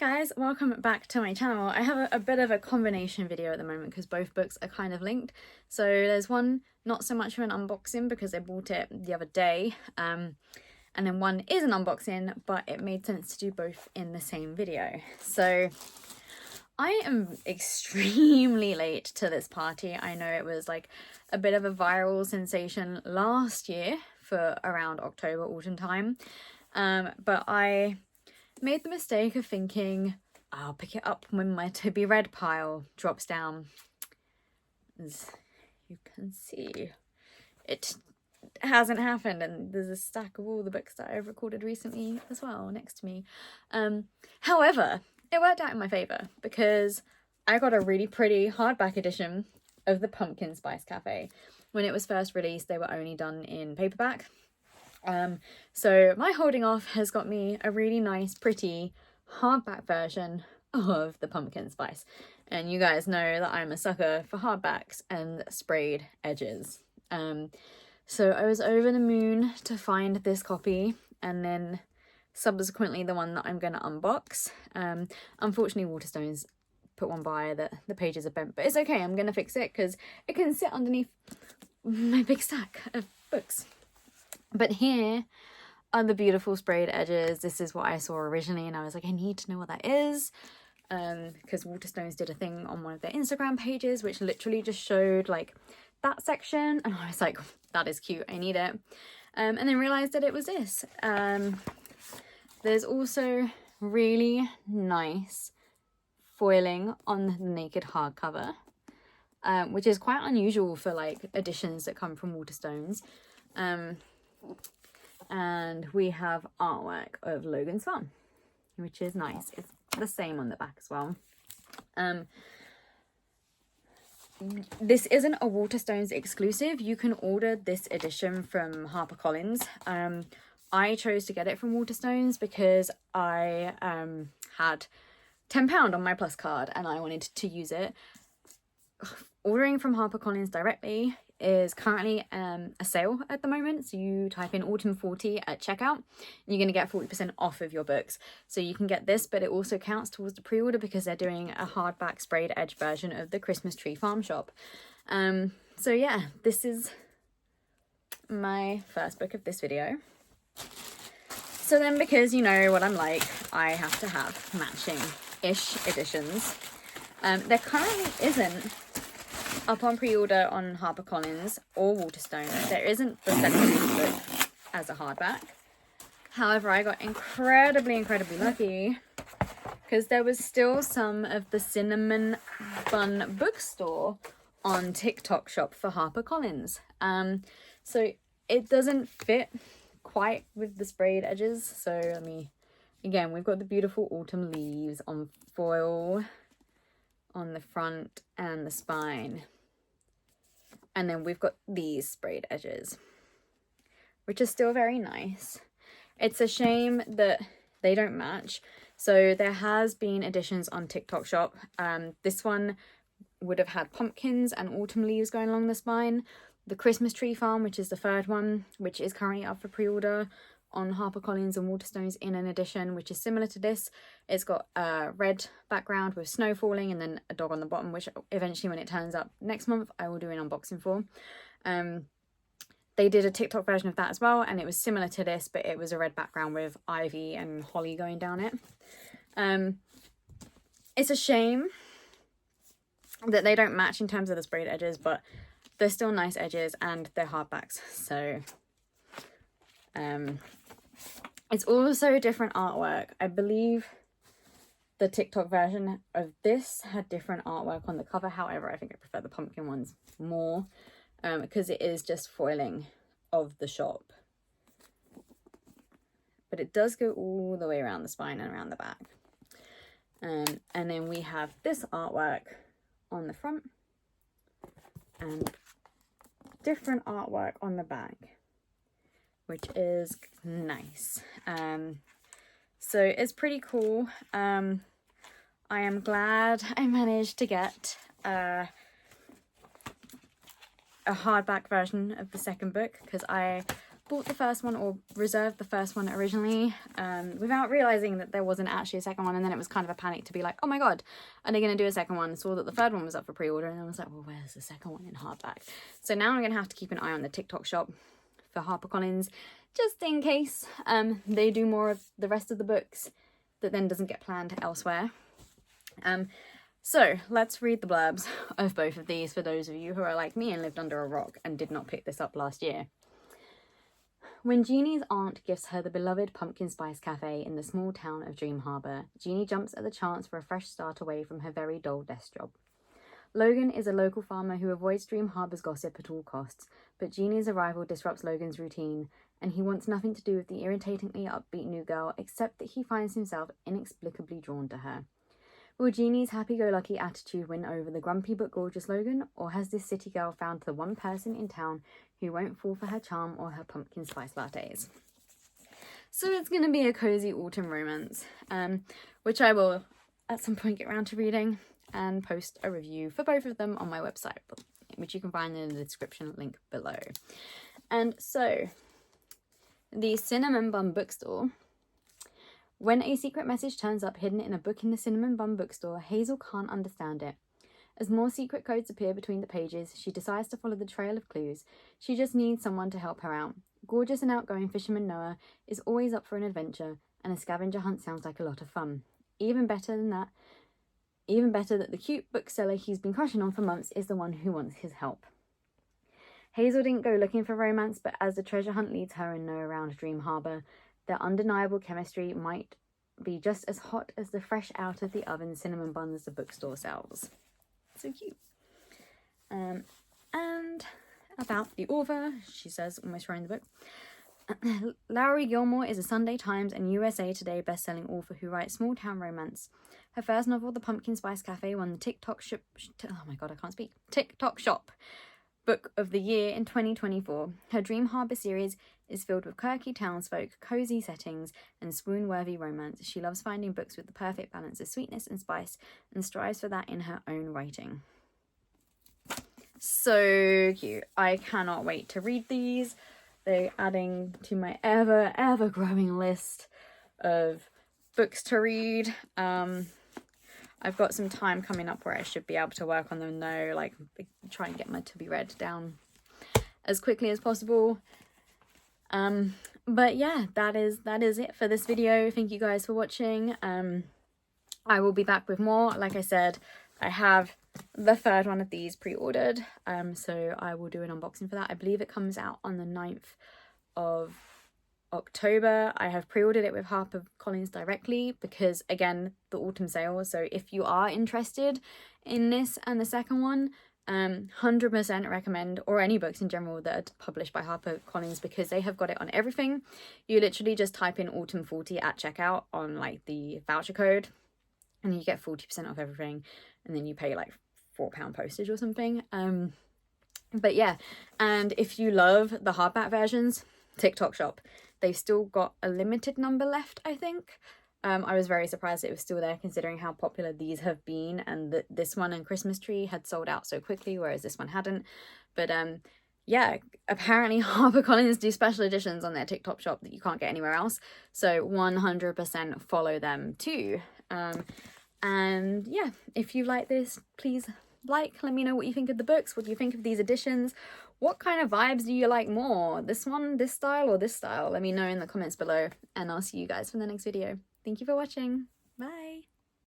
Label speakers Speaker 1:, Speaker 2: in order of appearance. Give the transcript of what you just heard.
Speaker 1: guys, welcome back to my channel. I have a bit of a combination video at the moment because both books are kind of linked. So there's one not so much of an unboxing because I bought it the other day, and then one is an unboxing, but it made sense to do both in the same video. So I am extremely late to this party. I know it was like a bit of a viral sensation last year for around October, autumn time, but I made the mistake of thinking I'll pick it up when my to be read pile drops down. As you can see, it hasn't happened, and there's a stack of all the books that I've recorded recently as well next to me. However, it worked out in my favour because I got a really pretty hardback edition of the Pumpkin Spice Cafe. When it was first released, they were only done in paperback. So my holding off has got me a really nice, pretty hardback version of the Pumpkin Spice. And you guys know that I'm a sucker for hardbacks and sprayed edges. So I was over the moon to find this copy, and then subsequently the one that I'm going to unbox. Unfortunately, Waterstones put one by that the pages are bent, but it's okay. I'm going to fix it because it can sit underneath my big stack of books. But here are the beautiful sprayed edges. This is what I saw originally, and I was like, I need to know what that is, because Waterstones did a thing on one of their Instagram pages which literally just showed like that section, and I was like, that is cute, I need it. And then realized that it was this. There's also really nice foiling on the naked hardcover, which is quite unusual for like editions that come from Waterstones. And we have artwork of Logan's Farm, which is nice. It's the same on the back as well. This isn't a Waterstones exclusive. You can order this edition from HarperCollins. I chose to get it from Waterstones because I had £10 on my Plus card and I wanted to use it. Ordering from HarperCollins directly is currently a sale at the moment. So you type in Autumn 40 at checkout and you're going to get 40% off of your books. So you can get this, but it also counts towards the pre-order because they're doing a hardback sprayed edge version of the Christmas Tree Farm Shop. So yeah, this is my first book of this video. So then, because you know what I'm like, I have to have matching-ish editions. There currently isn't up on pre-order on HarperCollins or Waterstones. There isn't the second book as a hardback. However, I got incredibly lucky because there was still some of the Cinnamon Bun Bookstore on TikTok shop for HarperCollins. So it doesn't fit quite with the sprayed edges. So let me, again, we've got the beautiful autumn leaves on foil on the front and the spine, and then we've got these sprayed edges, which is still very nice. It's a shame that they don't match. So there has been editions on TikTok shop. This one would have had pumpkins and autumn leaves going along the spine. The Christmas Tree Farm, which is the third one, which is currently up for pre-order on HarperCollins and Waterstones in an edition which is similar to this. It's got a red background with snow falling and then a dog on the bottom, which eventually when it turns up next month I will do an unboxing for. They did a TikTok version of that as well, and it was similar to this, but it was a red background with ivy and holly going down it. It's a shame that they don't match in terms of the sprayed edges, but they're still nice edges and they're hardbacks. So it's also different artwork. I believe the TikTok version of this had different artwork on the cover. However, I think I prefer the pumpkin ones more because it is just foiling of the shop. But it does go all the way around the spine and around the back. And then we have this artwork on the front and different artwork on the back, which is nice. So it's pretty cool. I am glad I managed to get a hardback version of the second book because I bought the first one, or reserved the first one originally, without realizing that there wasn't actually a second one, and then it was kind of a panic to be like, oh my god, are they going to do a second one? Saw that the third one was up for pre-order, and I was like, well, where's the second one in hardback? So now I'm going to have to keep an eye on the TikTok shop for HarperCollins, just in case they do more of the rest of the books that then doesn't get planned elsewhere. So let's read the blurbs of both of these for those of you who are like me and lived under a rock and did not pick this up last year. When Jeannie's aunt gives her the beloved pumpkin spice cafe in the small town of Dream Harbour, Jeannie jumps at the chance for a fresh start away from her very dull desk job. Logan is a local farmer who avoids Dream Harbour's gossip at all costs, but Jeannie's arrival disrupts Logan's routine, and he wants nothing to do with the irritatingly upbeat new girl except that he finds himself inexplicably drawn to her. Will Jeannie's happy-go-lucky attitude win over the grumpy but gorgeous Logan, or has this city girl found the one person in town who won't fall for her charm or her pumpkin spice lattes? So it's going to be a cozy autumn romance, which I will at some point get around to reading and post a review for both of them on my website, which you can find in the description link below. And so, the Cinnamon Bun Bookstore. When a secret message turns up hidden in a book in the Cinnamon Bun Bookstore, Hazel can't understand it. As more secret codes appear between the pages, she decides to follow the trail of clues. She just needs someone to help her out. Gorgeous and outgoing fisherman Noah is always up for an adventure, and a scavenger hunt sounds like a lot of fun. Even better that the cute bookseller he's been crushing on for months is the one who wants his help. Hazel didn't go looking for romance, but as the treasure hunt leads her and Noah around Dream Harbour, their undeniable chemistry might be just as hot as the fresh out of the oven cinnamon buns the bookstore sells. So cute. And about the author, she says, almost throwing the book. Lowry Gilmore is a Sunday Times and USA Today best-selling author who writes small-town romance. Her first novel, The Pumpkin Spice Cafe, won the TikTok Shop Book of the Year in 2024. Her Dream Harbour series is filled with quirky townsfolk, cozy settings, and swoon-worthy romance. She loves finding books with the perfect balance of sweetness and spice, and strives for that in her own writing. So cute. I cannot wait to read these. They're adding to my ever growing list of books to read. I've got some time coming up where I should be able to work on them though, like try and get my to be read down as quickly as possible. But yeah, that is it for this video. Thank you guys for watching. I will be back with more. Like I said, I have the third one of these pre-ordered, so I will do an unboxing for that. I believe it comes out on the 9th of October. I have pre-ordered it with HarperCollins directly because, again, the autumn sale. So if you are interested in this and the second one, 100% recommend, or any books in general that are published by HarperCollins, because they have got it on everything. You literally just type in autumn 40 at checkout on like the voucher code and you get 40% off everything, and then you pay like £4 postage or something. But yeah, and if you love the hardback versions, TikTok shop, they've still got a limited number left, I think. I was very surprised it was still there considering how popular these have been, and that this one and Christmas Tree had sold out so quickly, whereas this one hadn't. But yeah, apparently HarperCollins do special editions on their TikTok shop that you can't get anywhere else. So 100% follow them too. And yeah, if you like this, please let me know what you think of the books. What do you think of these editions? What kind of vibes do you like more? This one, this style, or this style? Let me know in the comments below, and I'll see you guys for the next video. Thank you for watching.